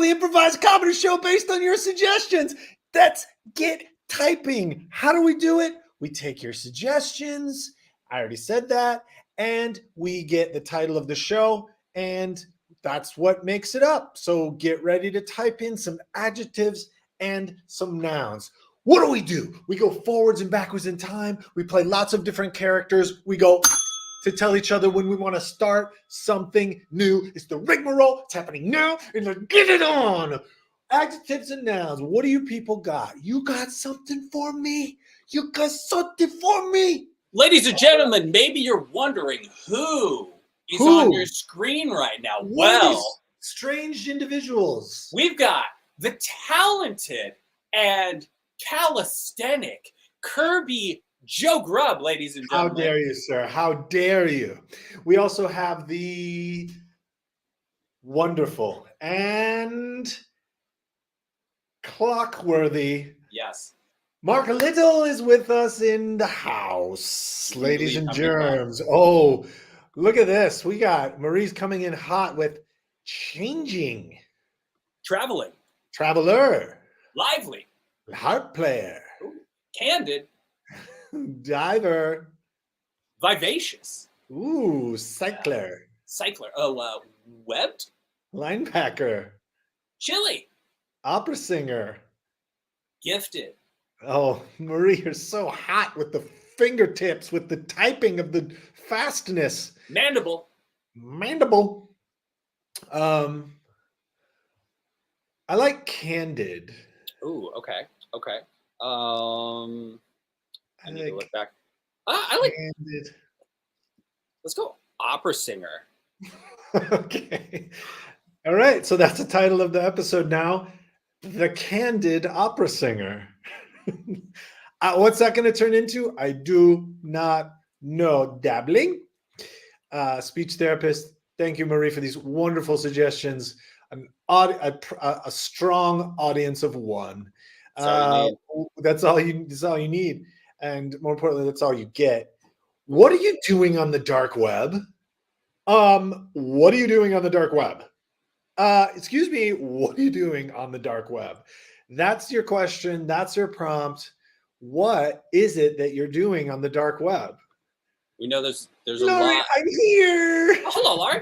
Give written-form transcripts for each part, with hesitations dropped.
weekly improvised comedy show based on your suggestions. That's Get Typing. How do we do it? We take your suggestions. I already said that. And we get the title of the show, and that's what makes it up. So get ready to type in some adjectives and some nouns. What do? We go forwards and backwards in time. We play lots of different characters. We go to tell each other when we want to start something new. It's the rigmarole. It's happening now. And let's get it on. Adjectives and nouns. What do you people got? You got something for me? You got something for me? Ladies and gentlemen, maybe you're wondering who is on your screen right now. Well, strange individuals. We've got the talented and calisthenic Kerby Joe Grubb, ladies and gentlemen. How dare you, sir? How dare you? We also have the wonderful and clockworthy. Yes. Marc Little is with us in the house, ladies and germs. Oh, look at this. We got Marie's coming in hot with changing. Traveling. Traveler. Lively. Harp player. Ooh. Candid. Diver. Vivacious. Ooh, cycler. Cycler. Webbed. Linebacker. Chili. Opera singer. Gifted. Oh, Marie, you're so hot with the fingertips, with the typing of the fastness. Mandible. I like Candid. Ooh, okay. I need to look back. I like Candid. Let's go. Opera singer. Okay. All right. So that's the title of the episode now. The Candid Opera Singer. What's that going to turn into? I do not know. Dabbling. Speech therapist. Thank you, Marie, for these wonderful suggestions. A strong audience of one. That's all you need. And more importantly, that's all you get. What are you doing on the dark web? What are you doing on the dark web? Excuse me, what are you doing on the dark web? That's your question. That's your prompt. What is it that you're doing on the dark web? We know there's Laurie, a lot. I'm here. Oh, hello, Laurie.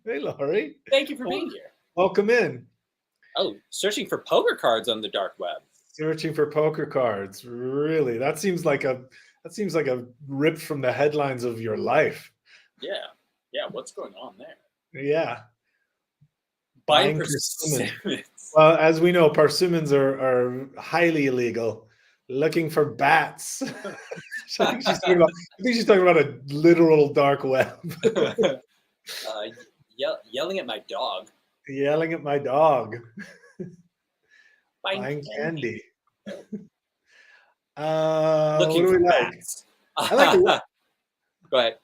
Hey, Laurie. Thank you for being here. Welcome in. Oh, searching for poker cards on the dark web. Searching for poker cards. Really? That seems like a rip from the headlines of your life. Yeah. What's going on there? Yeah. Buying persimmons. Well, as we know, persimmons are highly illegal. Looking for bats. I think she's talking about a literal dark web. Yelling at my dog. Yelling at my dog. Buying candy. Looking for bats. Go ahead.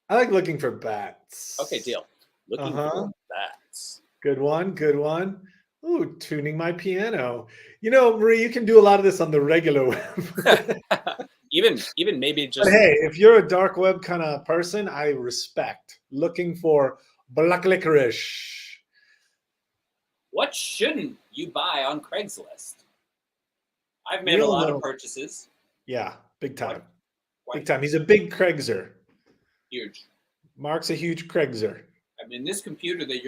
I like looking for bats. Okay, deal. Looking for bats. Good one. Ooh, tuning my piano. You know, Marie, you can do a lot of this on the regular web. even maybe just. But hey, if you're a dark web kind of person, I respect. Looking for black licorice. What shouldn't you buy on Craigslist? I've made a lot of purchases. Yeah, big time. Big time. He's a big Craigser. Huge. Mark's a huge Craigser. I mean, this computer that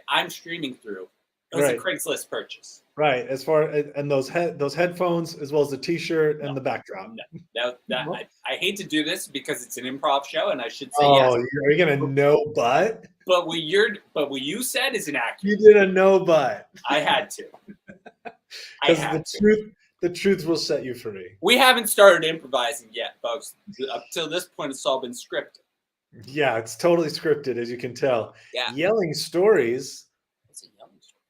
I'm streaming through was a Craigslist purchase. Right. As far and those headphones, as well as the T-shirt and the backdrop. I hate to do this because it's an improv show, and I should say yes. yes. Are you gonna no but? But what you said is inaccurate. You did a no but. I had to. Because the truth will set you free. We haven't started improvising yet, folks. Up till this point, it's all been scripted. Yeah, it's totally scripted, as you can tell. Yeah. Yelling stories. What's a yelling story?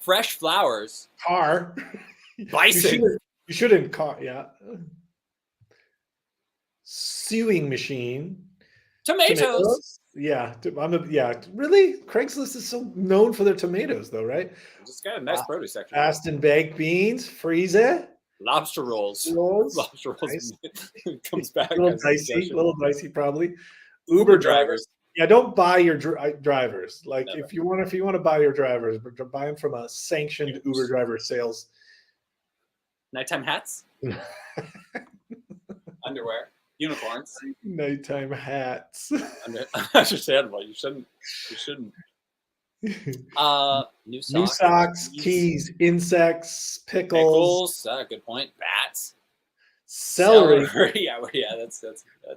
Fresh flowers. Car. Bison. You shouldn't car. Yeah. Sewing machine. Tomatoes. Yeah. Really? Craigslist is so known for their tomatoes, though, right? It's got a nice produce section. Fast and baked beans. Freezer. Lobster rolls. Lobster rolls. Nice. Comes back. A little dicey, probably. Uber drivers. Yeah, don't buy your drivers. Like Never. if you want to buy your drivers, but buy them from a sanctioned Uber driver sales. Nighttime hats, underwear, unicorns. Nighttime hats. Understandable. You shouldn't. New New socks. socks, keys, insects, pickles, Pickles. Good point. Bats. celery, Yeah. That's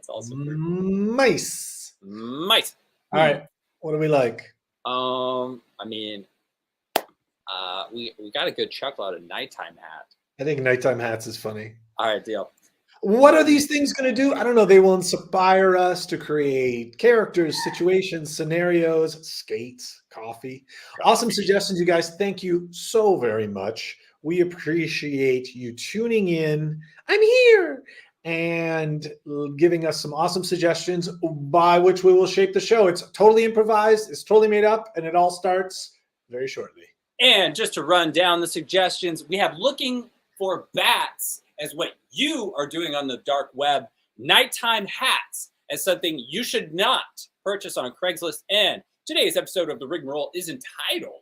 also pretty cool. mice. Mice. All right, what do we like? I mean, we got a good chuckle out of nighttime hat. I think nighttime hats is funny. All right, deal. What are these things going to do? I don't know. They will inspire us to create characters, situations, scenarios, skates, coffee. Awesome suggestions, you guys. Thank you so very much. We appreciate you tuning in. I'm here and giving us some awesome suggestions by which we will shape the show. It's totally improvised, it's totally made up, and it all starts very shortly. And just to run down the suggestions, we have looking for bats as what you are doing on the dark web, nighttime hats as something you should not purchase on Craigslist. And today's episode of The Rigmarole is entitled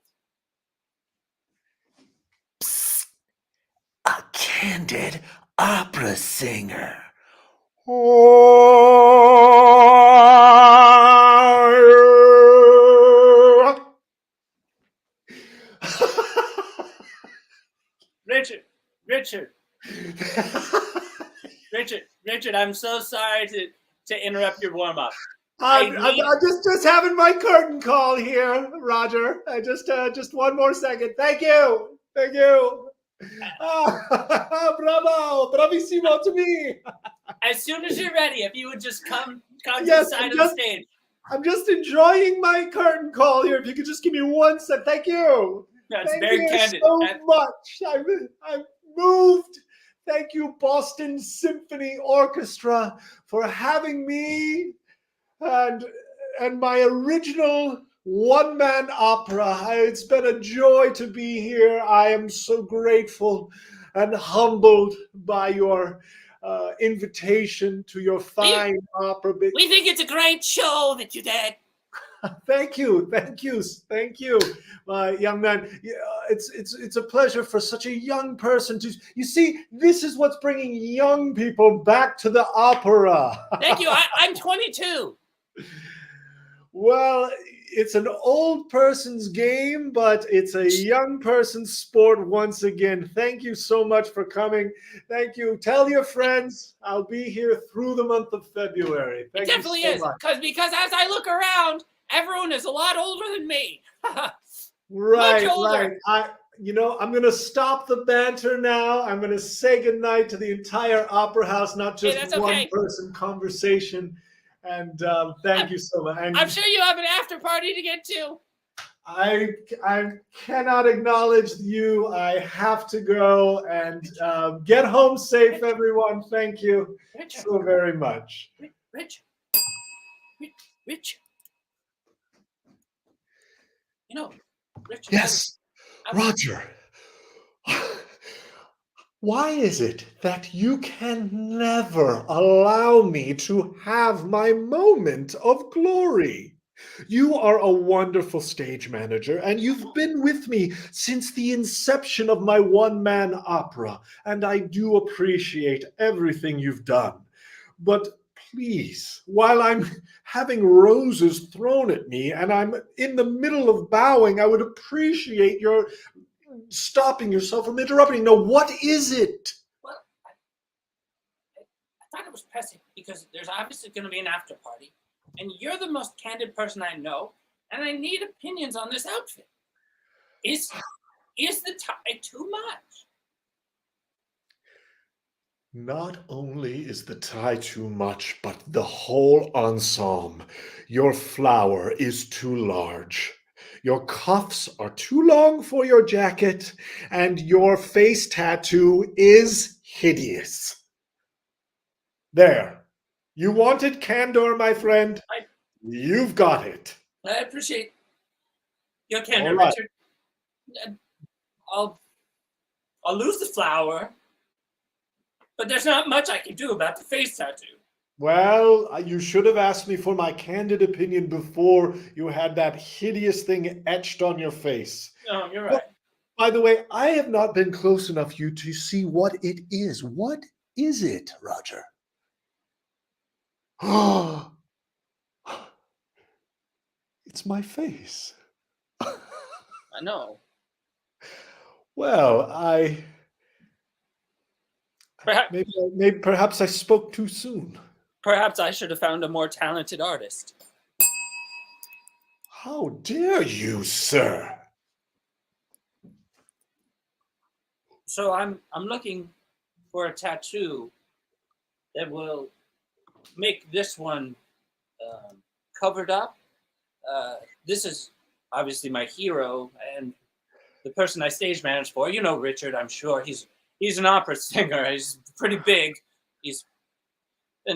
A Candid Opera Singer. Richard, I'm so sorry to interrupt your warm-up. I'm just having my curtain call here, Roger. I just one more second. Thank you. Bravo, bravissimo to me. As soon as you're ready, if you would just come to Yes, the side of the stage. I'm just enjoying my curtain call here. If you could just give me 1 second. Thank you. That's Thank very you candid. so much. I'm moved. Thank you, Boston Symphony Orchestra, for having me and my original one-man opera. It's been a joy to be here. I am so grateful and humbled by your invitation to your fine opera. We think it's a great show that you did. Thank you, young man. It's a pleasure for such a young person to. You see, this is what's bringing young people back to the opera. Thank you. I'm 22. Well, it's an old person's game, but it's a young person's sport once again. Thank you so much for coming. Thank you. Tell your friends I'll be here through the month of February. It definitely is. Because as I look around, everyone is a lot older than me. Right, Much older. right. I'm going to stop the banter now. I'm going to say goodnight to the entire opera house, not just one person conversation. And thank you so much. And I'm sure you have an after party to get to. I cannot acknowledge you. I have to go and get home safe, everyone. Thank you so very much. Rich. Richard. Yes, Roger. Why is it that you can never allow me to have my moment of glory? You are a wonderful stage manager, and you've been with me since the inception of my one-man opera, and I do appreciate everything you've done. But please, while I'm having roses thrown at me and I'm in the middle of bowing, I would appreciate your stopping yourself from interrupting. Now, what is it? Well, I thought it was pressing because there's obviously going to be an after party, and you're the most candid person I know, and I need opinions on this outfit. Is the tie too much? Not only is the tie too much, but the whole ensemble. Your flower is too large. Your cuffs are too long for your jacket, and your face tattoo is hideous. There. You wanted candor, my friend. You've got it. I appreciate your candor, Right. Richard. I'll lose the flower, but there's not much I can do about the face tattoo. Well, you should have asked me for my candid opinion before you had that hideous thing etched on your face. No, you're But, right. by the way, I have not been close enough you to see what it is. What is it, Roger? Oh, it's my face. I know. Well, Perhaps, maybe perhaps I spoke too soon. perhaps I should have found a more talented artist. How dare you, sir? So I'm looking for a tattoo that will make this one covered up. This is obviously my hero and the person I stage manage for. You know Richard, I'm sure. He's an opera singer. He's pretty big.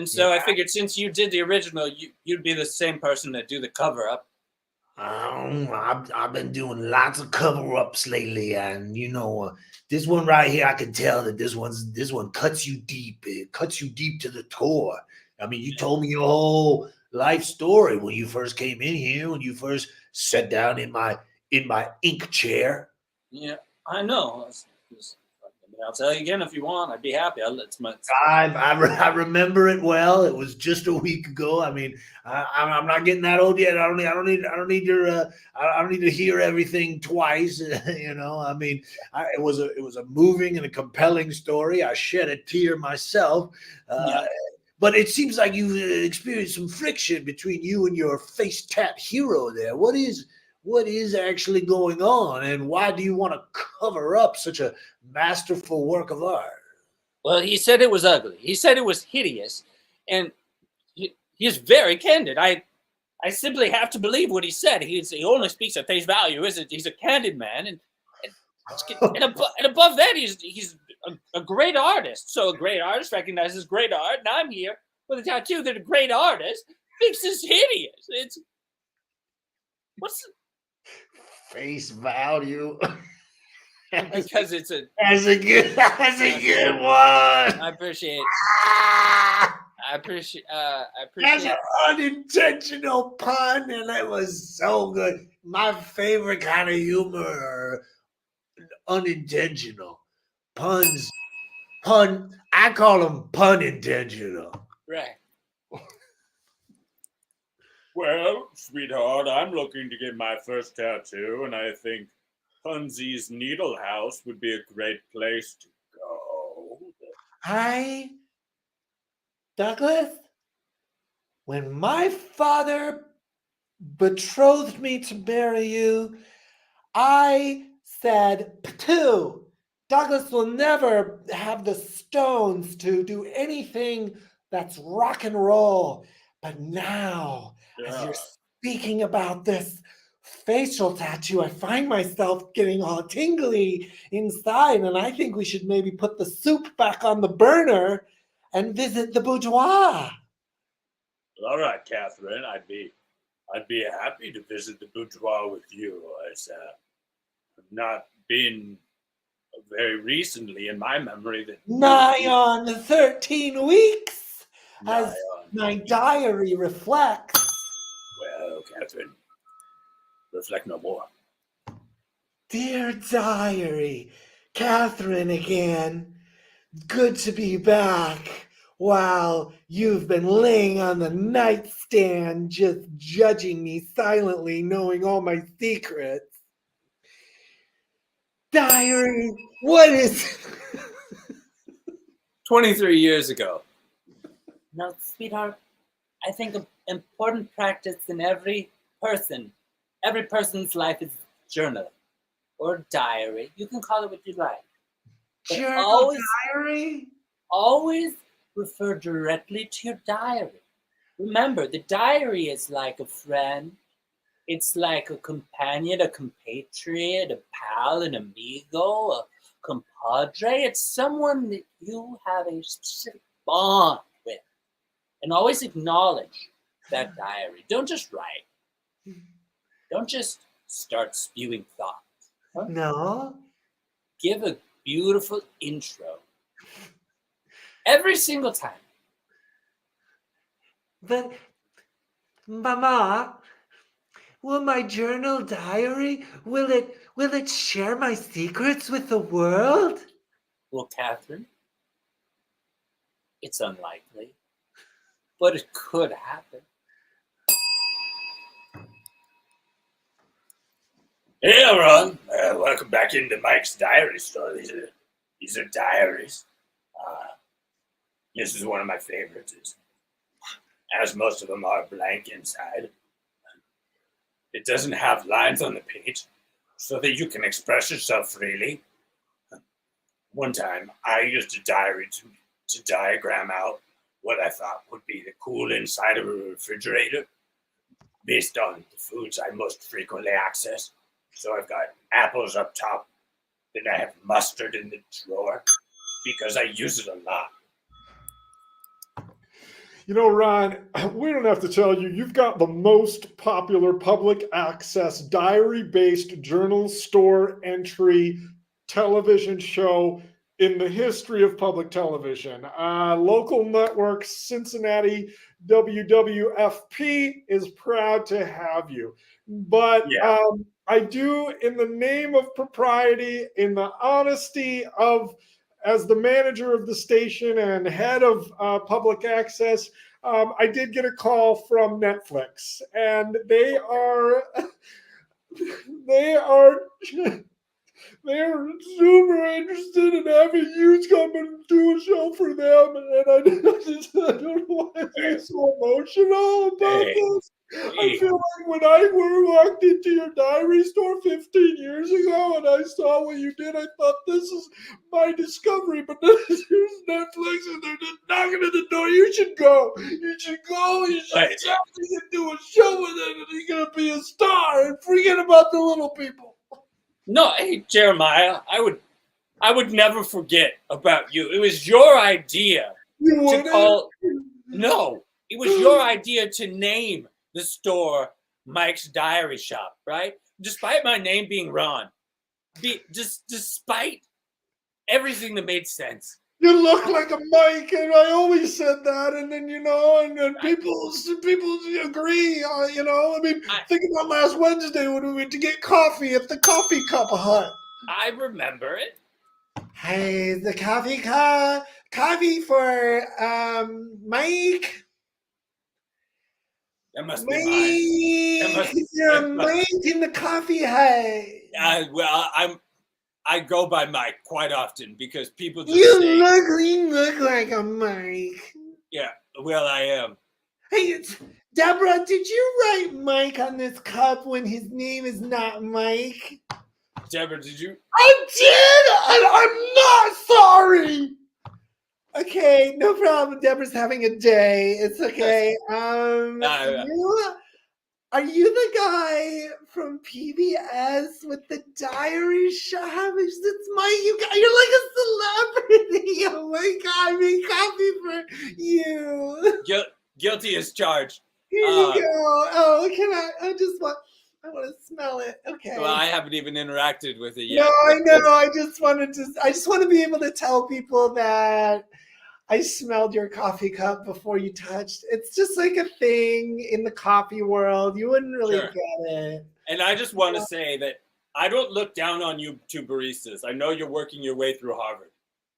So I figured since you did the original, you'd be the same person that do the cover up. I've been doing lots of cover-ups lately, and this one right here, I can tell that this one cuts you deep. It cuts you deep to the core. I mean, you told me your whole life story when you first came in here, when you first sat down in my ink chair. Yeah, I know. I'll tell you again if you want. I'd be happy. I remember it well. It was just a week ago. I mean, I'm not getting that old yet. I don't need to hear everything twice. I mean, it was a moving and a compelling story. I shed a tear myself. But it seems like you've experienced some friction between you and your face tat hero there. What is actually going on, and why do you want to cover up such a masterful work of art? Well, he said it was ugly. He said it was hideous, and he's very candid. I simply have to believe what he said. He only speaks at face value. He's a candid man, and above that, he's a great artist. So a great artist recognizes great art, and I'm here with a tattoo that a great artist thinks is hideous. What's face value? because it's That's a good one. I appreciate. I appreciate. That's an unintentional pun, and it was so good. My favorite kind of humor are unintentional puns. I call them pun intentional. Right. Well, sweetheart, I'm looking to get my first tattoo, and I think Punsy's Needle House would be a great place to go. Hi, Douglas. When my father betrothed me to marry you, I said, Patu, Douglas will never have the stones to do anything that's rock and roll. But now, as you're speaking about this facial tattoo, I find myself getting all tingly inside, and I think we should maybe put the soup back on the burner and visit the boudoir. All right, Catherine, I'd be happy to visit the boudoir with you. It's not been very recently in my memory that nigh on 13 weeks, as my diary reflects. Well, Catherine, reflect no more. Dear diary, Catherine again. Good to be back. While you've been laying on the nightstand, just judging me silently, knowing all my secrets. Diary, what is 23 years ago. Now, sweetheart, I think an important practice in every person's life is journaling or diary. You can call it what you like. But diary? Always refer directly to your diary. Remember, the diary is like a friend. It's like a companion, a compatriot, a pal, an amigo, a compadre. It's someone that you have a specific bond with. And always acknowledge that diary. Don't just write. Don't just start spewing thoughts. Huh? No. Give a beautiful intro. Every single time. But, Mama, will my journal diary, will it share my secrets with the world? Well, Catherine, it's unlikely, but it could happen. Hey, everyone. Welcome back into Mike's diary store. These are diaries. This is one of my favorites. As most of them are blank inside. It doesn't have lines on the page so that you can express yourself freely. One time, I used a diary to diagram out what I thought would be the cool inside of a refrigerator based on the foods I most frequently access. So I've got apples up top, then I have mustard in the drawer because I use it a lot. You know, Ron, we don't have to tell you, you've got the most popular public access diary-based journal store entry television show in the history of public television. Local network Cincinnati WWFP is proud to have you. But I do, in the name of propriety, in the honesty of, as the manager of the station and head of public access, I did get a call from Netflix, and they're super interested in having you come and do a show for them, and I don't know why I feel so emotional about this. I feel like when I walked into your diary store 15 years ago and I saw what you did, I thought, this is my discovery. But then here's Netflix and they're just knocking at the door. You should go. You should go. You should do a show with it, and you're going to be a star, and forget about the little people. No, hey, Jeremiah, I would never forget about you. It was your idea to call. No, it was your idea to name the store Mike's Diary Shop, right? Despite my name being Ron, despite everything that made sense. You look like a Mike, and I always said that, and then and people agree. I mean, think about last Wednesday when we went to get coffee at the Coffee Cup Hut. I remember it. Hey, the coffee for Mike. That must be mine. You're a Mike in the coffee hut. I go by Mike quite often because people just you look like a Mike. Yeah, well, I am. Hey, Deborah, did you write Mike on this cup when his name is not Mike? Deborah, did you? I did, and I'm not sorry. Okay, no problem. Deborah's having a day. It's okay. Are you the guy from PBS with the diary shop? It's Mike. You're like a celebrity. Oh my God, I made coffee for you. Guilty as charged. Here you go. Oh, I want to smell it. Okay. Well, I haven't even interacted with it yet. No, I know. I just want to be able to tell people that I smelled your coffee cup before you touched. It's just like a thing in the coffee world. You wouldn't really get it. And I just want to say that I don't look down on you two baristas. I know you're working your way through Harvard,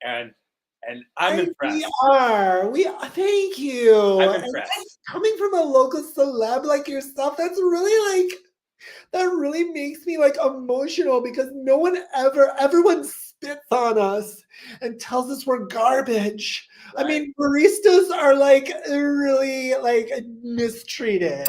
and I'm impressed. We are. Thank you. I'm impressed. And coming from a local celeb like yourself, that really makes me emotional, because everyone spits on us and tells us we're garbage. Right. I mean, baristas are really mistreated.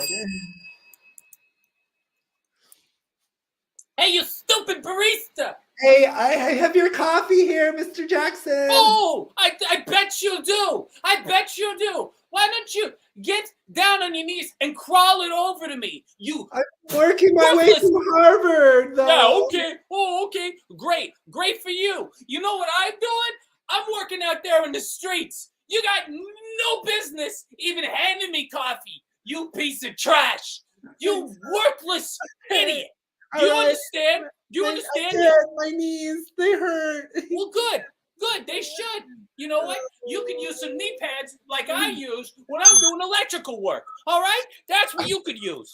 Hey, you stupid barista! Hey, I have your coffee here, Mr. Jackson. Oh, I bet you do. I bet you do. Why don't you get down on your knees and crawl it over to me? I'm working my way to Harvard, though. Yeah, okay. Oh, okay. Great for you. You know what I'm doing? I'm working out there in the streets. You got no business even handing me coffee, you piece of trash. You worthless idiot. Do you understand? Do you understand? My knees, they hurt. Well, good. Good, they should. You know what? You could use some knee pads like I use when I'm doing electrical work. All right? That's what you could use.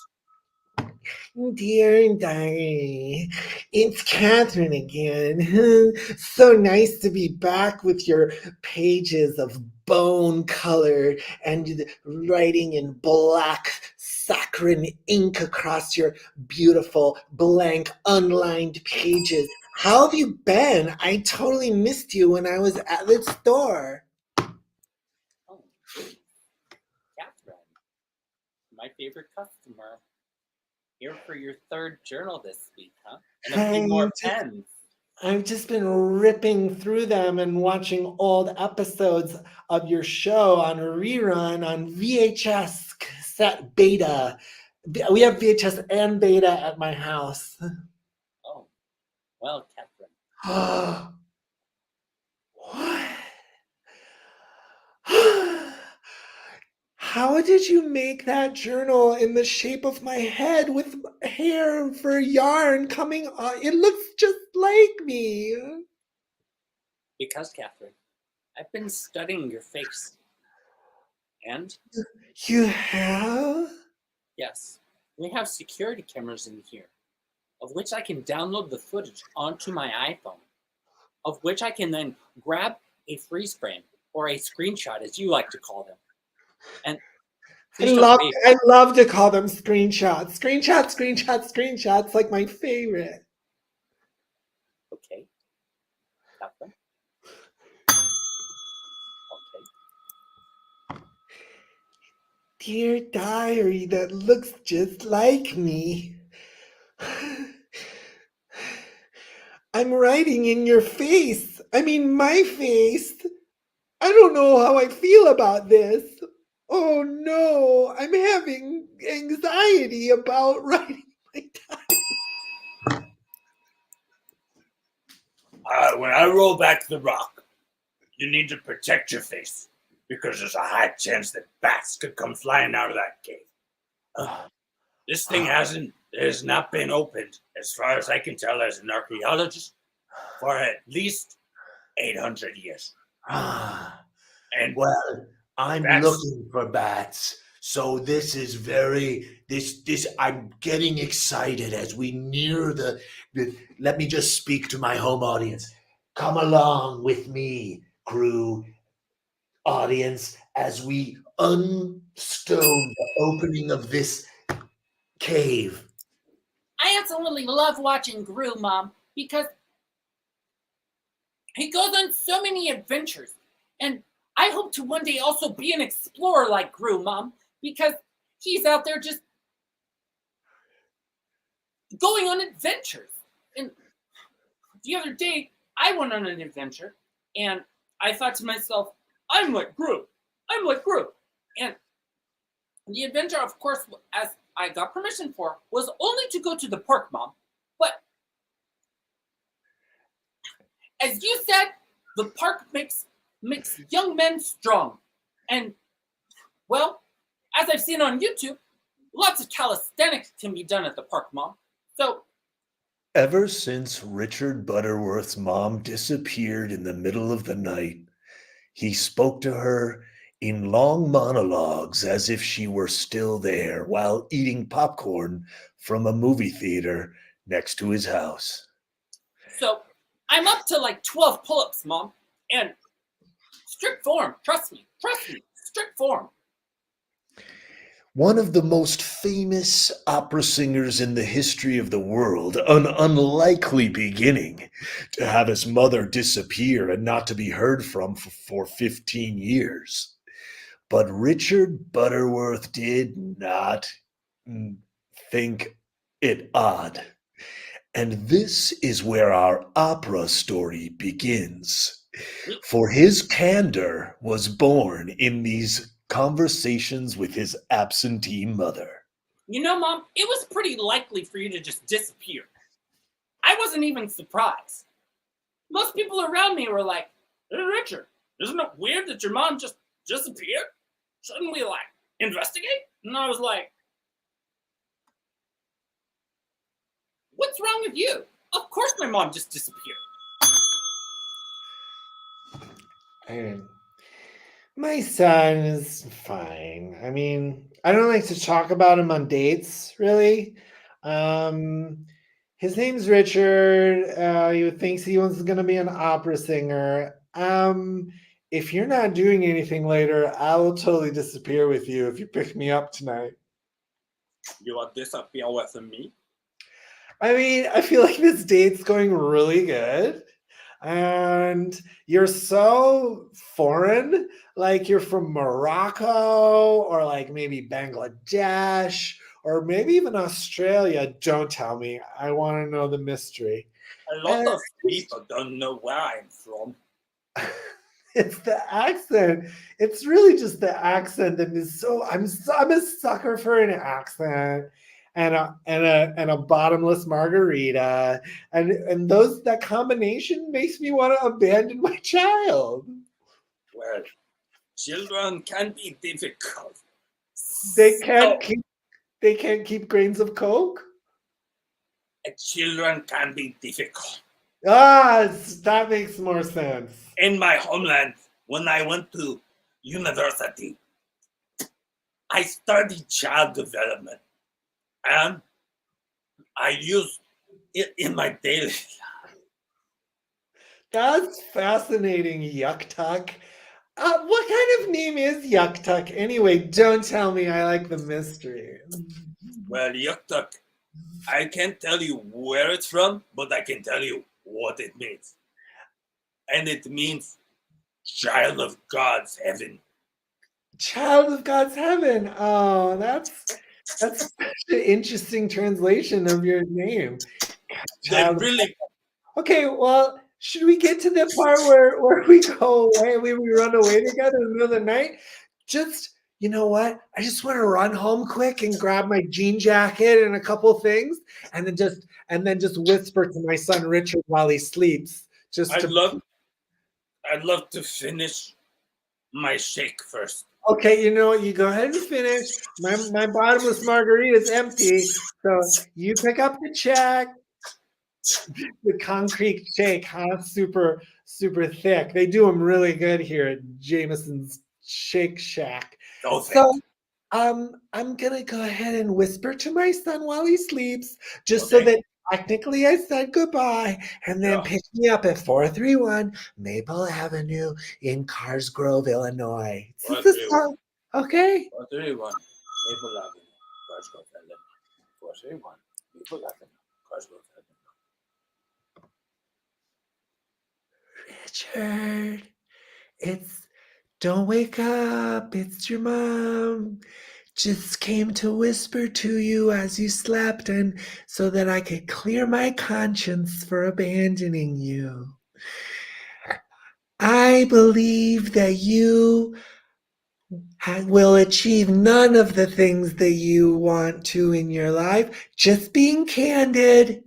Dear diary, it's Catherine again. So nice to be back with your pages of bone color and writing in black saccharine ink across your beautiful blank unlined pages. How have you been? I totally missed you when I was at the store. Oh, Catherine, my favorite customer. Here for your third journal this week, huh? And a few more pens. I've just been ripping through them and watching old episodes of your show on rerun on VHS cassette beta. We have VHS and beta at my house. Oh, well, Catherine. What? How did you make that journal in the shape of my head with hair for yarn coming on? It looks just like me. Because, Catherine, I've been studying your face. And, You have? yes, we have security cameras in here, of which I can download the footage onto my iPhone, of which I can then grab a freeze frame, or a screenshot, as you like to call them. And please don't wave. I love to call them screenshots. Screenshots, like my favorite. Okay. Catherine. Okay. Dear diary that looks just like me. I'm writing in your face. I mean, my face. I don't know how I feel about this. Oh no, I'm having anxiety about writing my diary. When I roll back the rock, you need to protect your face because there's a high chance that bats could come flying out of that cave. This thing has not been opened, as far as I can tell, as an archaeologist, for at least 800 years. And Well, I'm bats- looking for bats. So this is I'm getting excited as we near the let me just speak to my home audience. Come along with me, crew, audience, as we unstone the opening of this cave. I absolutely love watching Grubb, Mom, because he goes on so many adventures. And I hope to one day also be an explorer like Grubb, Mom, because he's out there just going on adventures. And the other day, I went on an adventure, and I thought to myself, I'm like Grubb. And the adventure, of course, as I got permission for, was only to go to the park, Mom. But as you said, the park makes young men strong. And, well, as I've seen on YouTube, lots of calisthenics can be done at the park, Mom. So, Ever since Richard Butterworth's mom disappeared in the middle of the night, he spoke to her in long monologues as if she were still there while eating popcorn from a movie theater next to his house. So I'm up to like 12 pull-ups, Mom. And strict form, trust me, strict form. One of the most famous opera singers in the history of the world, an unlikely beginning to have his mother disappear and not to be heard from for 15 years. But Richard Butterworth did not think it odd. And this is where our opera story begins. For his candor was born in these conversations with his absentee mother. You know, Mom, it was pretty likely for you to just disappear. I wasn't even surprised. Most people around me were like, hey, Richard, isn't it weird that your mom just disappeared? Shouldn't we, like, investigate? And I was like, what's wrong with you? Of course my mom just disappeared. And my son is fine. I mean, I don't like to talk about him on dates, really. Um, his name's Richard. He thinks he was going to be an opera singer. If you're not doing anything later, I will totally disappear with you if you pick me up tonight. You will disappear with me? I mean, I feel like this date's going really good. And you're so foreign, like you're from Morocco or like maybe Bangladesh or maybe even Australia. Don't tell me. I want to know the mystery. A lot And of people don't know where I'm from. it's the accent. It's really just the accent that is so. I'm a sucker for an accent and a bottomless margarita, and those that combination makes me want to abandon my child. Well, children can be difficult. They can't keep they can't keep grains of coke. Children can be difficult. That makes more sense. In my homeland, when I went to university, I studied child development, and I use it in my daily life. That's fascinating, Yuck Tuck. What kind of name is Yuck Tuck anyway? Don't tell me. I like the mystery. Well, Yuktuk, I can't tell you where it's from, but I can tell you what it means. And it means child of God's heaven. Child of God's heaven. Oh, that's such an interesting translation of your name. They really, Okay, well, should we get to the part where we go away, we run away together in the middle of the night? Just, you know what? I just want to run home quick and grab my jean jacket and a couple things, and then just whisper to my son Richard while he sleeps. I'd love to finish my shake first. Okay, you know what? You go ahead and finish. My bottomless margarita is empty, so you pick up the check. The concrete shake, huh? Super, super thick. They do them really good here at Jameson's Shake Shack. Oh, So, I'm gonna go ahead and whisper to my son while he sleeps, just so Okay. that technically I said goodbye, and then Yeah. pick me up at 431 Maple Avenue in Carsgrove, Illinois. Is this 431. song? Okay. 431, Maple Avenue, Carsgrove, Illinois. 431, Maple Avenue, Carsgrove, Illinois. Richard, don't wake up. It's your mom. Just came to whisper to you as you slept, and so that I could clear my conscience for abandoning you. I believe that you will achieve none of the things that you want to in your life. Just being candid.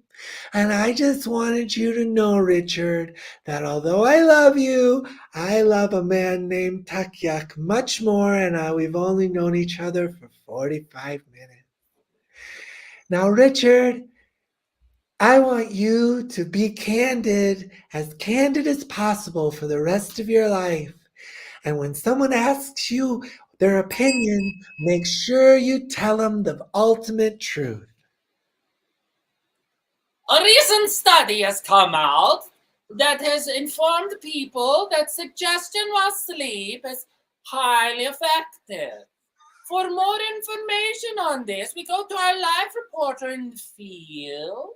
And I just wanted you to know, Richard, that although I love you, I love a man named Takyak much more, and we've only known each other for 45 minutes. Now, Richard, I want you to be candid as possible for the rest of your life. And when someone asks you their opinion, make sure you tell them the ultimate truth. A recent study has come out that has informed people that suggestion while asleep is highly effective. For more information on this, we go to our live reporter in the field,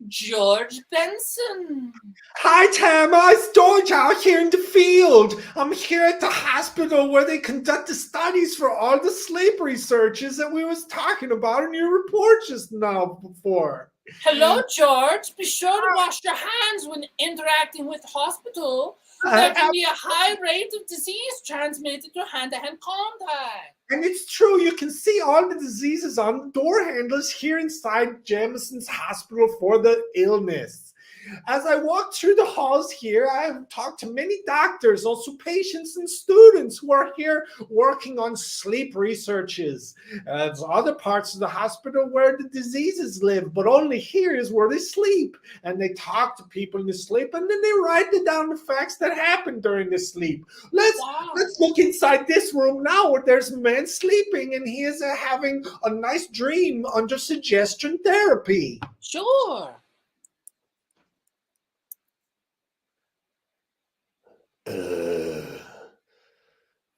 George Benson. Hi, Tama. It's George out here in the field. I'm here at the hospital where they conduct the studies for all the sleep researches that we was talking about in your report just now before. Hello, George. Be sure to wash your hands when interacting with the hospital. There can be a high rate of disease transmitted through hand-to-hand contact. And it's true, you can see all the diseases on the door handles here inside Jamison's hospital for the illness. As I walk through the halls here, I have talked to many doctors, also patients and students who are here working on sleep researches. There's other parts of the hospital where the diseases live, but only here is where they sleep. And they talk to people in the sleep, and then they write down the facts that happened during the sleep. Let's look inside this room now where there's a man sleeping, and he is having a nice dream under suggestion therapy. Sure.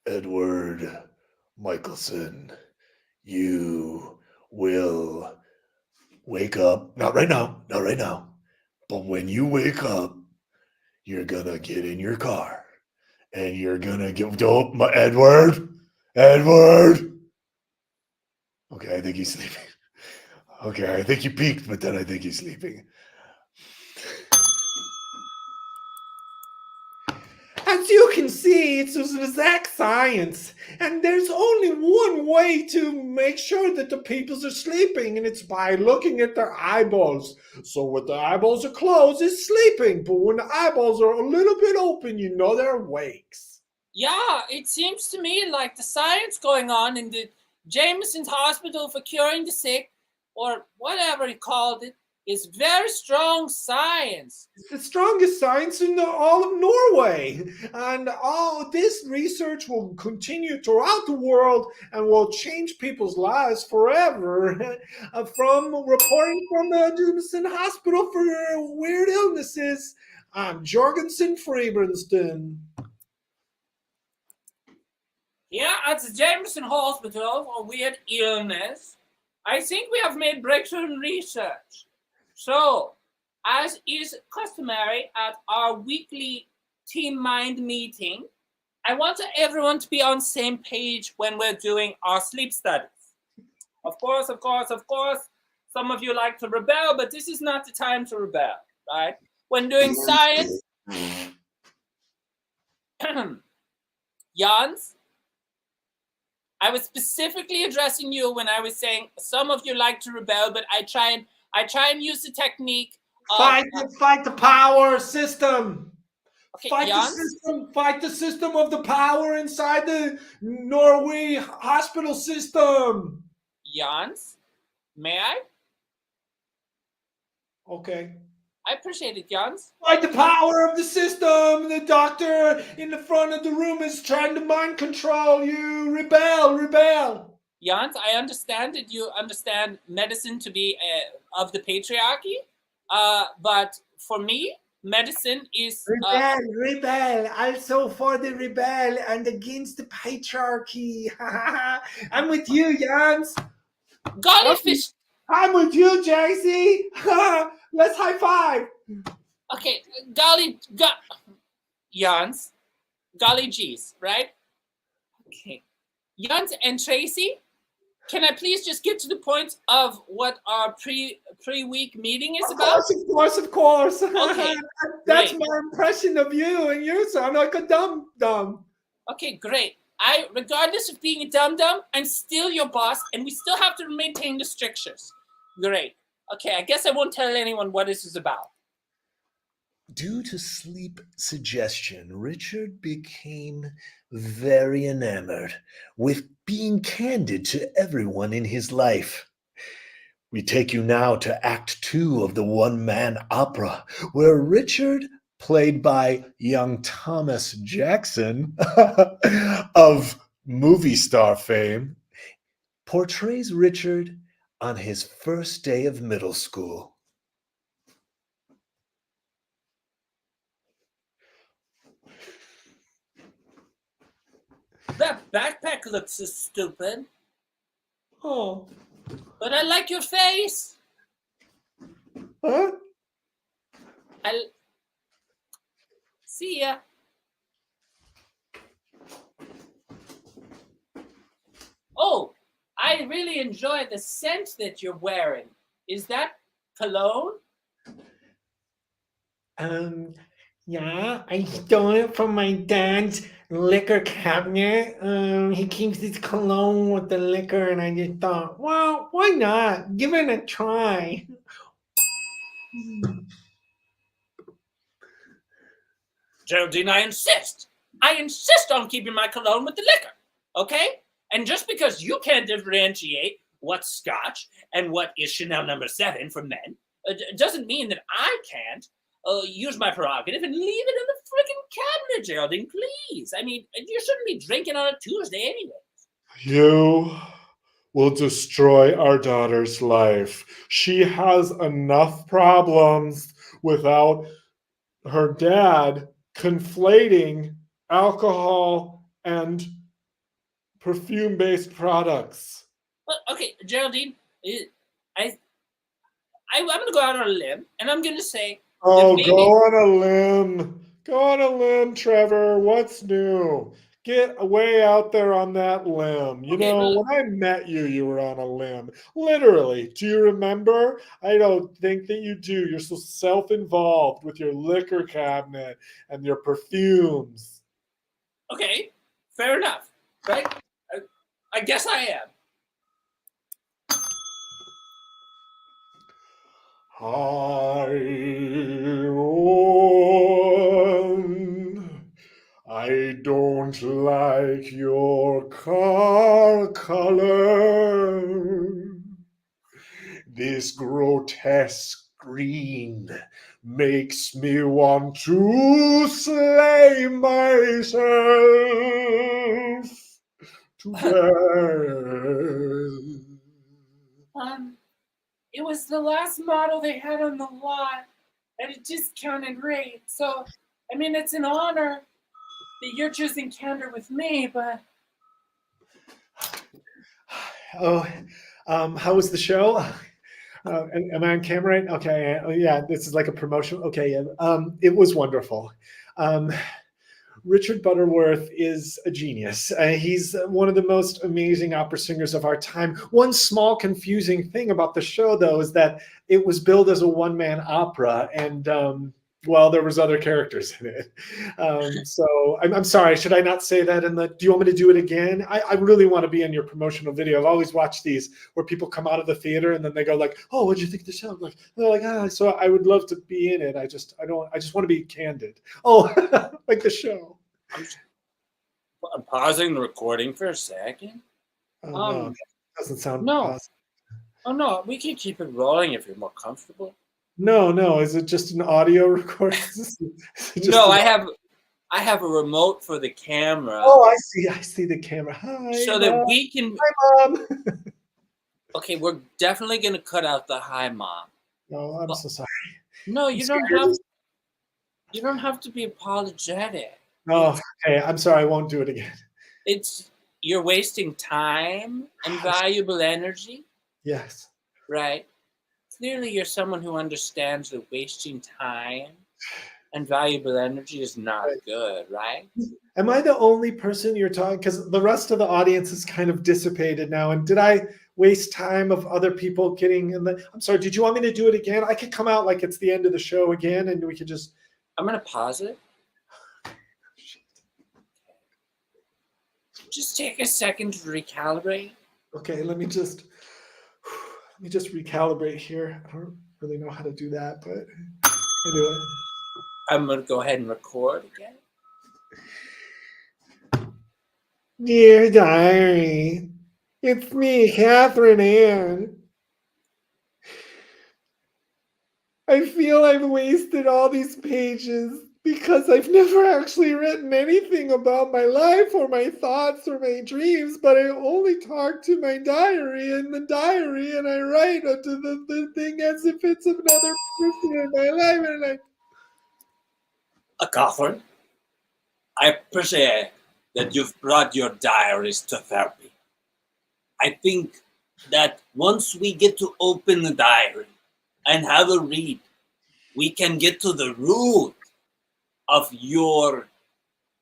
Edward Michelson, you will wake up. Not right now. Not right now. But when you wake up, you're gonna get in your car and you're gonna get. Oh, my Edward! Edward! Okay, I think he's sleeping. Okay, I think he peaked, but then I think he's sleeping. As you can see, it's exact science, and there's only one way to make sure that the peoples are sleeping, and it's by looking at their eyeballs. So when the eyeballs are closed, it's sleeping, but when the eyeballs are a little bit open, you know they're awakes. Yeah, it seems to me like the science going on in the Jameson's Hospital for Curing the Sick, or whatever he called it, is very strong science. It's the strongest science in all of Norway. And all this research will continue throughout the world and will change people's lives forever. From reporting from the Jameson Hospital for Weird Illnesses, I'm Jorgensen Freebenston. Yeah, at the Jameson Hospital for Weird Illness, I think we have made breakthrough in research. So, as is customary at our weekly Team Mind meeting, I want everyone to be on the same page when we're doing our sleep studies. Of course, some of you like to rebel, but this is not the time to rebel, right? When doing science, Jans, I was specifically addressing you when I was saying some of you like to rebel, but I try and use the technique of, Fight the power system. Okay, Fight Jans? the system. Fight the system of the power inside the Norway hospital system. Jans, may I? Okay. I appreciate it, Jans. Fight the power of the system. The doctor in the front of the room is trying to mind control you. Rebel. Jans, I understand that you understand medicine to be of the patriarchy, but for me, medicine is... Rebel. Also for the rebel and against the patriarchy. I'm with you, Jans. Golly fish! I'm with you, JC. Let's high five. Okay, Jans, golly geez, right? Okay. Jans and Tracy, can I please just get to the point of what our pre-week meeting is about? Of course. Okay, That's great. my impression of you, and you sound like a dum-dum. Okay, great. Regardless of being a dum-dum, I'm still your boss, and we still have to maintain the strictures. Great. Okay, I guess I won't tell anyone what this is about. Due to sleep suggestion, Richard became very enamored with being candid to everyone in his life. We take you now to Act 2 of the one-man opera, where Richard, played by young Thomas Jackson of movie star fame, portrays Richard on his first day of middle school. That backpack looks so stupid, Oh. but I like your face. Huh? See ya. Oh, I really enjoy the scent that you're wearing. Is that cologne? Yeah, I stole it from my dad's liquor cabinet. He keeps his cologne with the liquor, and I just thought, well, why not? Give it a try. Geraldine, I insist. I insist on keeping my cologne with the liquor, okay? And just because you can't differentiate what's Scotch and what is Chanel number 7 for men, doesn't mean that I can't use my prerogative and leave it in the freaking cabinet, Geraldine, please. I mean, you shouldn't be drinking on a Tuesday anyway. You will destroy our daughter's life. She has enough problems without her dad conflating alcohol and perfume-based products. Well, okay, Geraldine, I'm going to go out on a limb, and I'm going to say Oh, maybe- go on a limb. Go on a limb, Trevor. What's new? Get way out there on that limb. You Okay, know, look. when I met you, you were on a limb. Literally. Do you remember? I don't think that you do. You're so self-involved with your liquor cabinet and your perfumes. Okay, fair enough, right? I guess I am. I don't like your car color. This grotesque green makes me want to slay myself to death. It was the last model they had on the lot at a discounted rate. So, I mean, it's an honor that you're choosing Candid with me, but Oh, how was the show? Am I on camera? Right? Okay, yeah, this is like a promotion. Okay, it was wonderful. Richard Butterworth is a genius. He's one of the most amazing opera singers of our time. One small confusing thing about the show, though, is that it was billed as a one-man opera, and well, there was other characters in it. So I'm sorry. Should I not say that? Do you want me to do it again? I really want to be in your promotional video. I've always watched these where people come out of the theater and then they go like, "Oh, what did you think of the show?" Like, they're like, "Ah." So I would love to be in it. I just want to be candid. Oh, like the show. I'm pausing the recording for a second. Oh, no, that doesn't sound no. positive. Oh no, we can keep it rolling if you're more comfortable. No. Is it just an audio recording? No, I have a remote for the camera. Oh, I see the camera. Hi, so Mom. that we can. Hi, Mom. Okay, we're definitely gonna cut out the hi, Mom. No, I'm so sorry. No, you don't have. You don't have to be apologetic. Oh, okay. I'm sorry. I won't do it again. You're wasting time and valuable energy. Yes. Right. Clearly, you're someone who understands that wasting time and valuable energy is not good, right? Am I the only person you're talking? Because the rest of the audience is kind of dissipated now. And did I waste time of other people getting in the? I'm sorry. Did you want me to do it again? I could come out like it's the end of the show again, and we could just. I'm gonna pause it. Just take a second to recalibrate. Okay, let me just recalibrate here. I don't really know how to do that, but I do it. I'm gonna go ahead and record again. Dear Diary, it's me, Catherine Ann. I feel I've wasted all these pages because I've never actually written anything about my life or my thoughts or my dreams, but I only talk to my diary in the diary, and I write to the thing as if it's another person in my life. And Catherine, I appreciate that you've brought your diaries to therapy. I think that once we get to open the diary and have a read, we can get to the root of your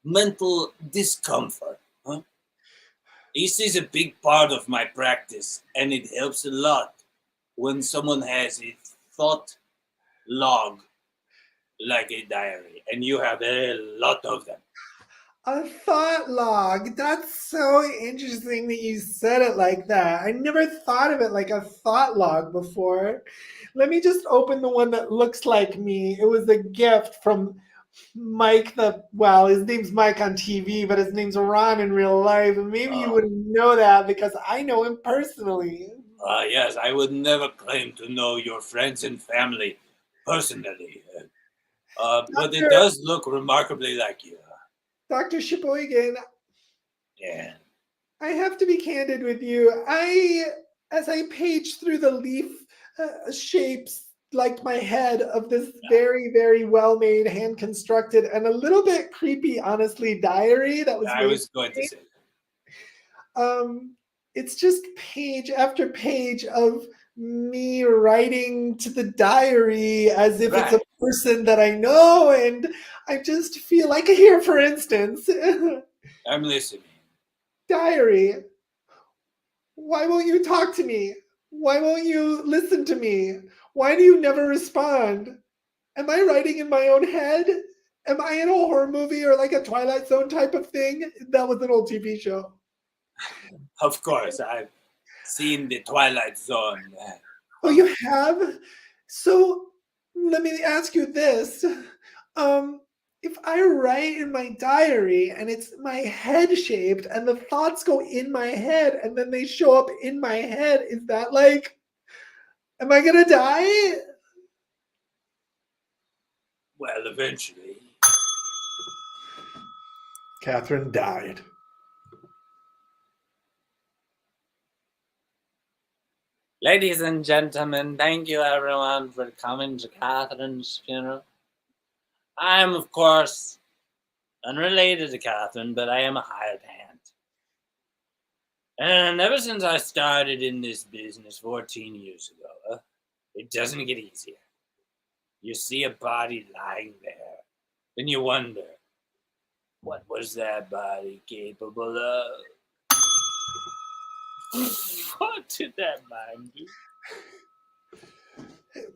mental discomfort. Huh? This is a big part of my practice, and it helps a lot when someone has a thought log like a diary, and you have a lot of them. a thought log. That's so interesting that you said it like that. I never thought of it like a thought log before. Let me just open the one that looks like me. It was a gift from Mike his name's Mike on TV, but his name's Ron in real life. And maybe you wouldn't know that because I know him personally. Yes, I would never claim to know your friends and family personally. But it does look remarkably like you. Dr. Sheboygan, Yeah. I have to be candid with you. As I page through the leaf shapes like my head of this very, very well-made, hand-constructed, and a little bit creepy, honestly, diary that was I made. was going to say. It's just page after page of me writing to the diary as if it's a person that I know, and I just feel like here, for instance, I'm listening. diary. Why won't you talk to me? Why won't you listen to me? Why do you never respond? Am I writing in my own head? Am I in a horror movie or like a Twilight Zone type of thing? That was an old TV show. Of course, I've seen the Twilight Zone. Oh, you have? So let me ask you this. If I write in my diary and it's my head shaped and the thoughts go in my head and then they show up in my head, is that like, am I gonna die? Well, eventually. Catherine died. Ladies and gentlemen, thank you everyone for coming to Catherine's funeral. I am, of course, unrelated to Catherine, but I am a hired hand. And ever since I started in this business 14 years ago, it doesn't get easier. You see a body lying there, and you wonder, what was that body capable of? What did that mind do?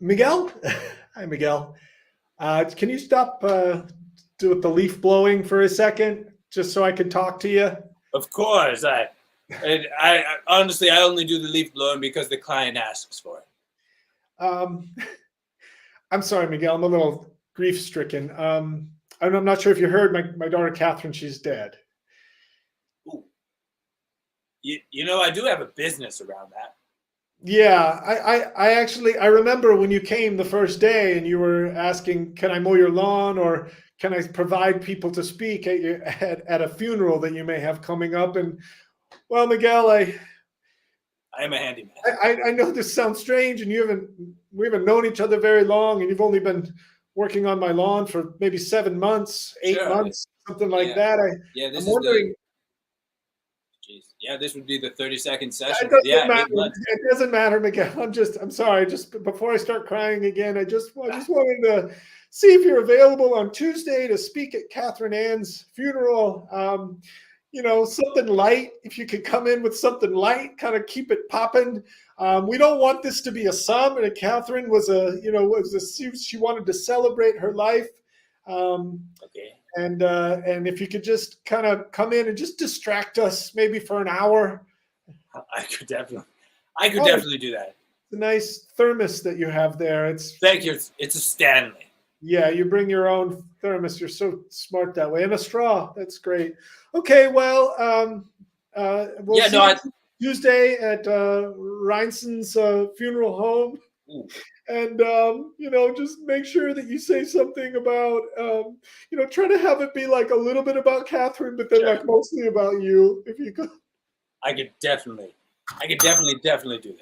Miguel? Hi, Miguel. Can you stop with the leaf blowing for a second, just so I can talk to you? Of course. I honestly, I only do the leaf blowing because the client asks for it. I'm sorry, Miguel. I'm a little grief-stricken. I'm not sure if you heard my daughter Catherine. She's dead. Ooh. You know, I do have a business around that. Yeah, I actually remember when you came the first day and you were asking, can I mow your lawn or can I provide people to speak at a funeral that you may have coming up? And well, Miguel, I am a handyman. I know this sounds strange, and we haven't known each other very long, and you've only been working on my lawn for maybe 7 months, 8 months, something like that. I'm wondering. Yeah, this would be the 32nd session. It doesn't matter, Miguel. I'm sorry. Just before I start crying again, I just wanted to see if you're available on Tuesday to speak at Catherine Ann's funeral. Something light. If you could come in with something light, kind of keep it popping. We don't want this to be a sum. And Catherine she wanted to celebrate her life. Okay. And if you could just kind of come in and just distract us maybe for an hour. I could definitely do that. It's a nice thermos that you have there. Thank you. It's a Stanley. Yeah, you bring your own thermos. You're so smart that way. And a straw. That's great. Okay, well, we'll see you Tuesday at Reinson's funeral home. Ooh. And, just make sure that you say something about, try to have it be like a little bit about Catherine, but then like mostly about you, if you could. I could definitely do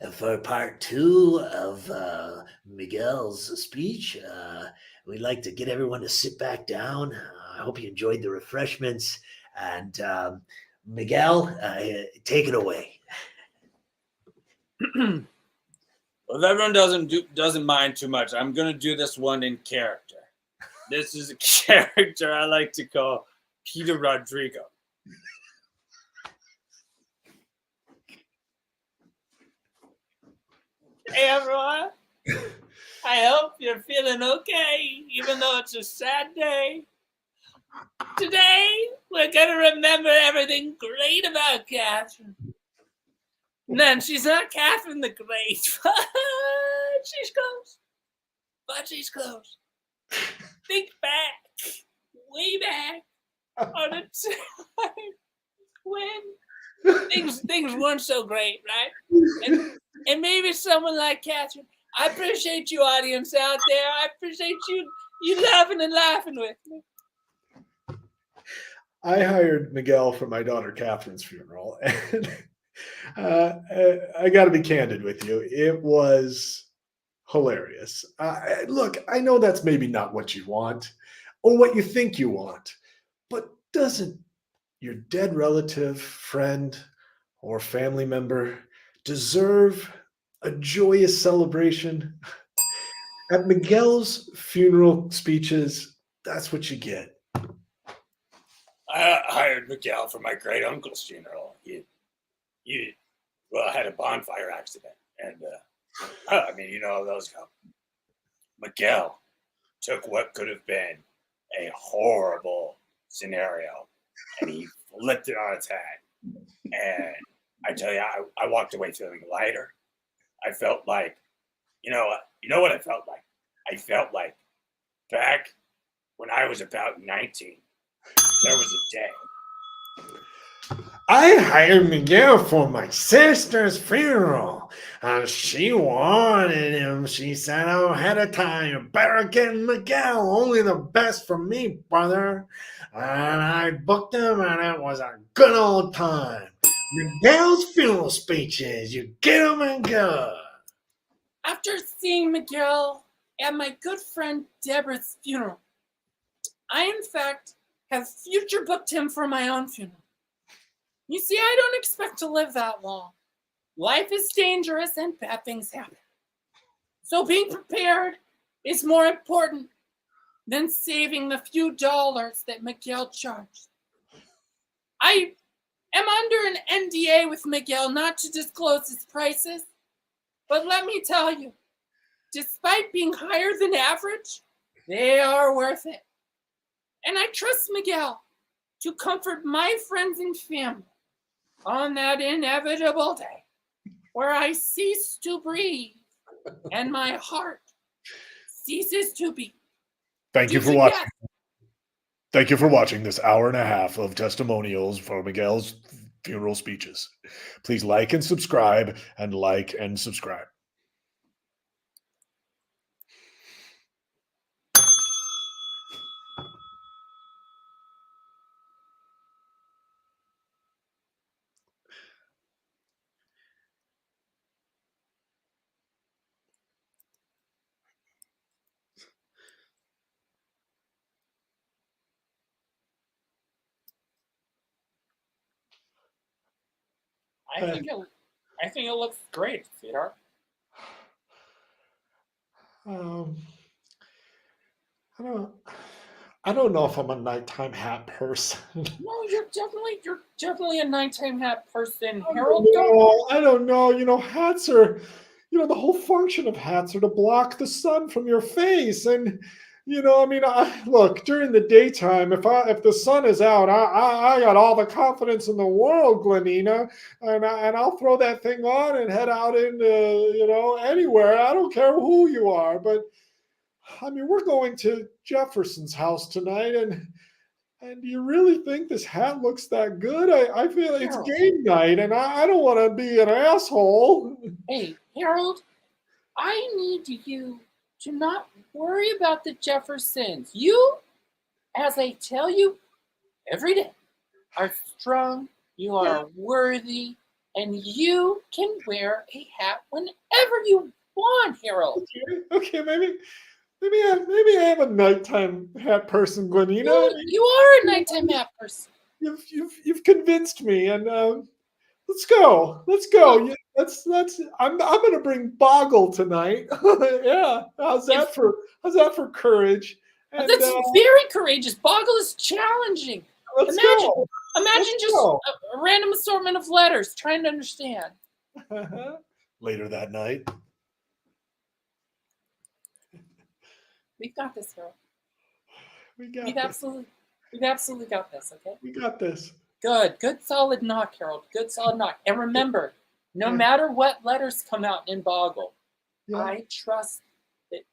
that. For part 2 of Miguel's speech, we'd like to get everyone to sit back down. I hope you enjoyed the refreshments. And Miguel, take it away. Well, if everyone doesn't mind too much, I'm going to do this one in character. This is a character I like to call Peter Rodrigo. Hey everyone, I hope you're feeling okay, even though it's a sad day. Today, we're going to remember everything great about Catherine. And then she's not Catherine the Great, but she's close. Budgie's close. Think back, way back, on a time when things weren't so great, right? And maybe someone like Catherine. I appreciate you, audience out there. I appreciate you laughing and laughing with me. I hired Miguel for my daughter Catherine's funeral, and I got to be candid with you. It was hilarious. Look, I know that's maybe not what you want or what you think you want, but doesn't your dead relative, friend, or family member deserve a joyous celebration? At Miguel's funeral speeches, that's what you get. I hired Miguel for my great uncle's funeral. He had a bonfire accident, and I mean, you know how those go. Miguel took what could have been a horrible scenario, and he flipped it on its head. And I tell you, I walked away feeling lighter. I felt like, you know what I felt like? I felt like back when I was about 19, there was a day. I hired Miguel for my sister's funeral. She wanted him. She said ahead of time, you better get Miguel. Only the best for me, brother. And I booked him, and it was a good old time. Miguel's funeral speeches, you get them and go. After seeing Miguel at my good friend Deborah's funeral, I, in fact, have future booked him for my own funeral. You see, I don't expect to live that long. Life is dangerous and bad things happen. So being prepared is more important than saving the few dollars that Miguel charged. I am under an NDA with Miguel not to disclose his prices, but let me tell you, despite being higher than average, they are worth it. And I trust Miguel to comfort my friends and family on that inevitable day where I cease to breathe and my heart ceases to beat. Thank you for watching. Thank you for watching this hour and a half of testimonials for Miguel's funeral speeches. Please like and subscribe, and like and subscribe. I think it looks great, sweetheart. I don't know if I'm a nighttime hat person. No, you're definitely a nighttime hat person, Harold. I don't know. You know, hats are, the whole function of hats are to block the sun from your face. And, I mean, look, during the daytime, if the sun is out, I got all the confidence in the world, Glenina, and I'll throw that thing on and head out into, anywhere. I don't care who you are. But, I mean, we're going to Jefferson's house tonight, and do you really think this hat looks that good? I feel it's game night, and I don't want to be an asshole. Hey, Harold, I need you to not worry about the Jeffersons. You, as I tell you every day, are strong, you are worthy, and you can wear a hat whenever you want, Harold. Okay, maybe I am a nighttime hat person, Glenina. You are a nighttime hat person. You've convinced me, and let's go. Yeah, I'm gonna bring Boggle tonight. Yeah, how's that for courage? And, that's very courageous. Boggle is challenging. Imagine just a random assortment of letters trying to understand. Later that night. We've got this, girl. We've absolutely got this, okay? We got this. Good solid knock, Harold. Good solid knock. And remember, no matter what letters come out in Boggle, I trust that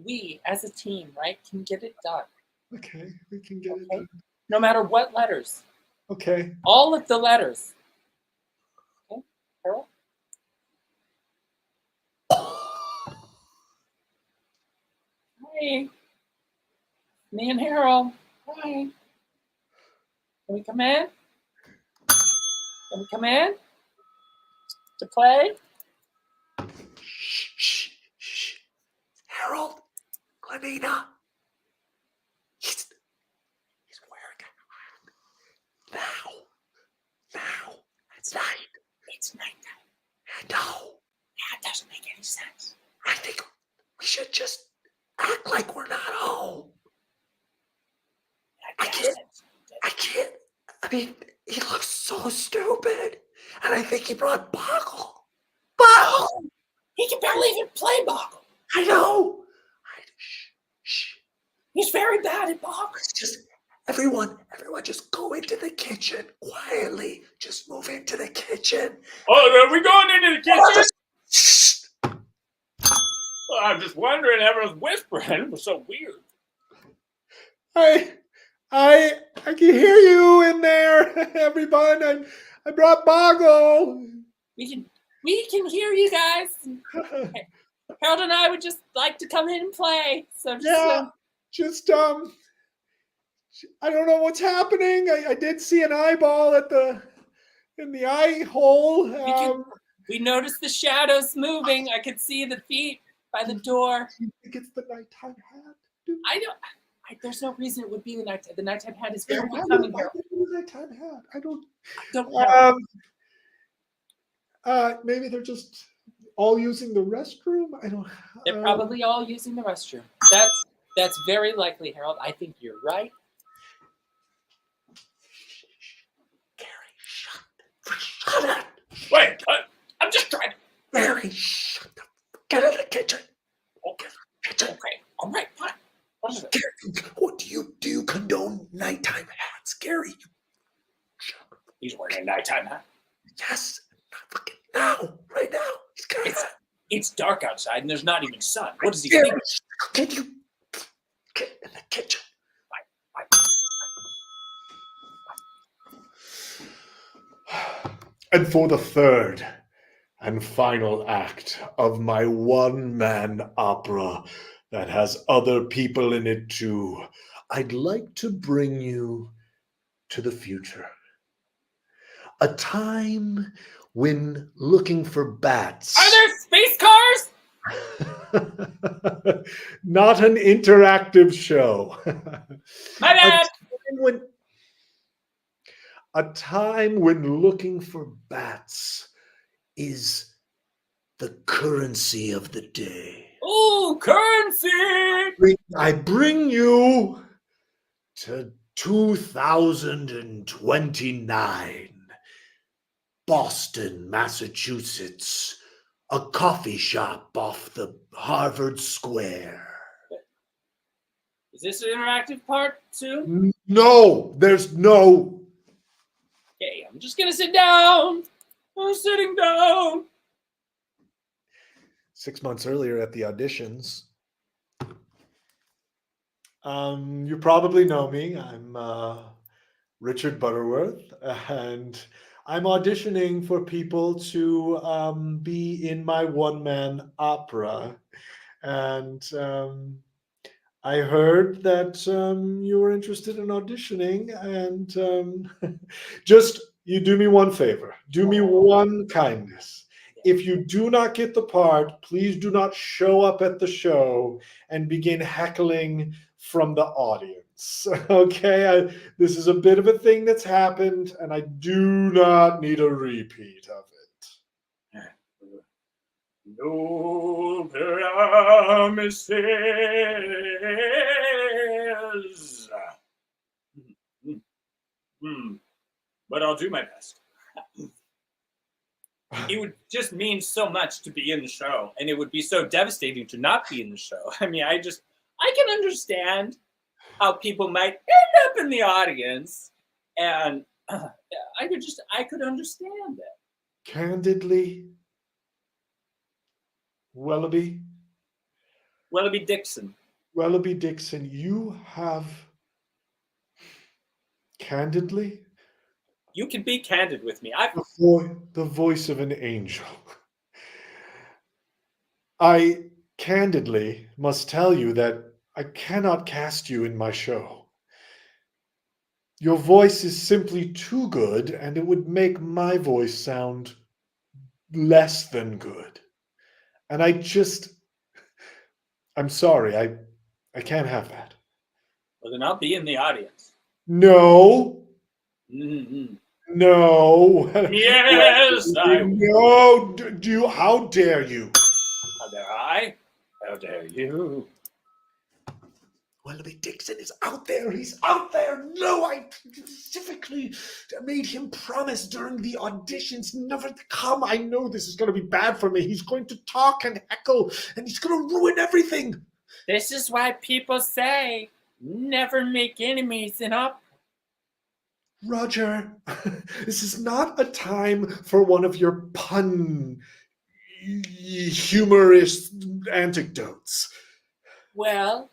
we as a team, right, can get it done. Okay, we can get it Okay. done. No matter what letters. Okay. All of the letters. Okay, Harold? Hi. Me and Harold. Hi. Can we come in? Can we come in? To play? Shh, shh. Harold, Glenina. He's wearing a hat. Now. It's night. It's nighttime. I know. That doesn't make any sense. I think we should just act like we're not home. I can't. I mean, he looks so stupid. And I think he brought Boggle. Boggle! He can barely even play Boggle. I know. Shh. He's very bad at Boggle. Let's just, everyone just go into the kitchen quietly. Just move into the kitchen. Oh, are we going into the kitchen? Shh. Well, I'm just wondering. Everyone's whispering. It was so weird. I can hear you in there, everyone. I brought Boggle. We can hear you guys. Harold and I would just like to come in and play. So just I don't know what's happening. I did see an eyeball in the eye hole. we noticed the shadows moving. I could see the feet by the door. Do you think it's the nighttime hat? There's no reason it would be the nighttime. The nighttime hat is very becoming. Why would it be the nighttime hat? I don't know. Maybe they're just all using the restroom. I don't. They're probably all using the restroom. That's very likely, Harold. I think you're right. Shut up. Wait, I'm just trying to. Gary, shut up. Get in the kitchen. Okay. All right. Fine. What is it? Gary, what do you condone nighttime hats, Gary? He's wearing a nighttime hat. Yes. Fucking now. Right now. He's got it. It's dark outside and there's not even sun. What does he Gary, think? can you get in the kitchen? And for the third and final act of my one-man opera that has other people in it too, I'd like to bring you to the future. A time when looking for bats. Are there space cars? Not an interactive show. My bad. A time when looking for bats is the currency of the day. Ooh, currency! I bring you to 2029, Boston, Massachusetts, a coffee shop off the Harvard Square. Is this an interactive part too? No, there's no. Okay, I'm just gonna sit down. I'm sitting down. 6 months earlier at the auditions. You probably know me. I'm Richard Butterworth, and I'm auditioning for people to be in my one-man opera. And I heard that you were interested in auditioning, and just you do me one favor. Do me one kindness. If you do not get the part, please do not show up at the show and begin heckling from the audience. Okay? This is a bit of a thing that's happened, and I do not need a repeat of it. No promises. But I'll do my best. It would just mean so much to be in the show, and it would be so devastating to not be in the show. I mean, I can understand how people might end up in the audience, and I could understand it. Candidly, Willoughby, Willoughby Dixon. Willoughby Dixon, you have candidly You can be candid with me. the voice of an angel. I candidly must tell you that I cannot cast you in my show. Your voice is simply too good, and it would make my voice sound less than good. And I'm sorry, I can't have that. Well, then I'll be in the audience. No. Mm-hmm. No. Yes, I will. No. Do you? How dare you? How dare I? How dare you? Willoughby Dixon is out there. He's out there. No, I specifically made him promise during the auditions never to come. I know this is going to be bad for me. He's going to talk and heckle, and he's going to ruin everything. This is why people say never make enemies in opera. Roger, this is not a time for one of your pun humorous anecdotes. Well,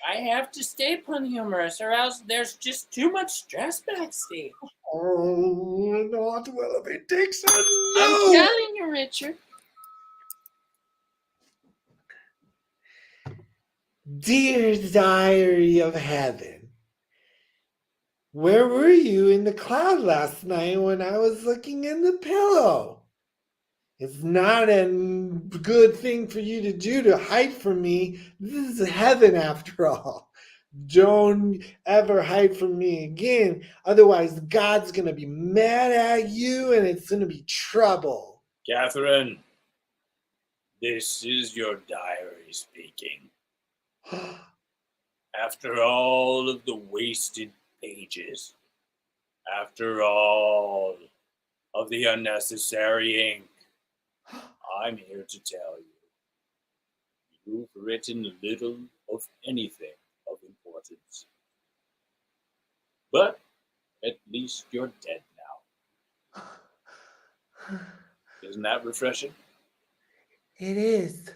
I have to stay pun humorous, or else there's just too much stress backstage. Oh, not Willoughby Dixon. I'm No! telling you, Richard. Dear Diary of Heaven, where were you in the cloud last night when I was looking in the pillow? It's not a good thing for you to do to hide from me. This is heaven after all. Don't ever hide from me again. Otherwise, God's going to be mad at you and it's going to be trouble. Catherine, this is your diary speaking. After all of the wasted pages, after all of the unnecessary ink, I'm here to tell you, you've written little of anything of importance. But at least you're dead now. Isn't that refreshing? It is.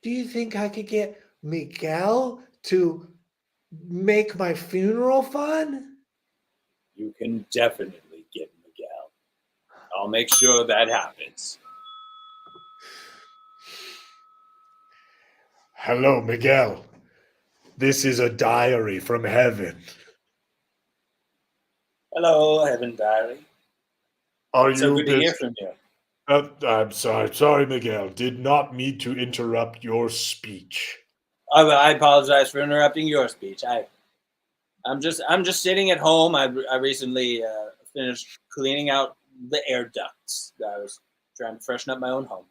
Do you think I could get Miguel to make my funeral fun? You can definitely get Miguel. I'll make sure that happens. Hello, Miguel. This is a diary from heaven. Hello, Heaven Diary. Are So you good to hear from you. I'm sorry, Miguel. Did not mean to interrupt your speech. I apologize for interrupting your speech. I'm just sitting at home. I recently finished cleaning out the air ducts. I was trying to freshen up my own home.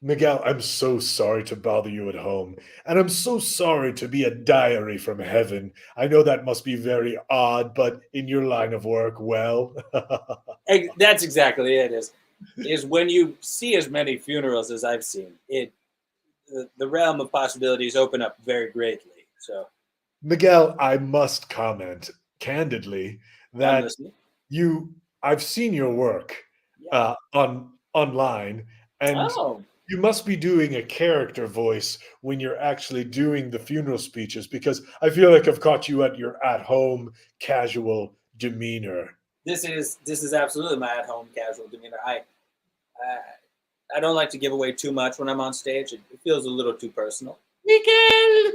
Miguel, I'm so sorry to bother you at home, and I'm so sorry to be a diary from heaven. I know that must be very odd, but in your line of work, well. That's exactly it. Is when you see as many funerals as I've seen, the realm of possibilities open up very greatly. So, Miguel, I must comment candidly I'm that listening. I've seen your work online, and Oh, you must be doing a character voice when you're actually doing the funeral speeches, because I feel like I've caught you at your at-home casual demeanor. this is absolutely my at-home casual demeanor. I don't like to give away too much when I'm on stage. It feels a little too personal. Miguel!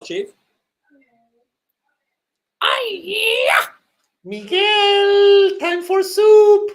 Chief? Miguel, time for soup.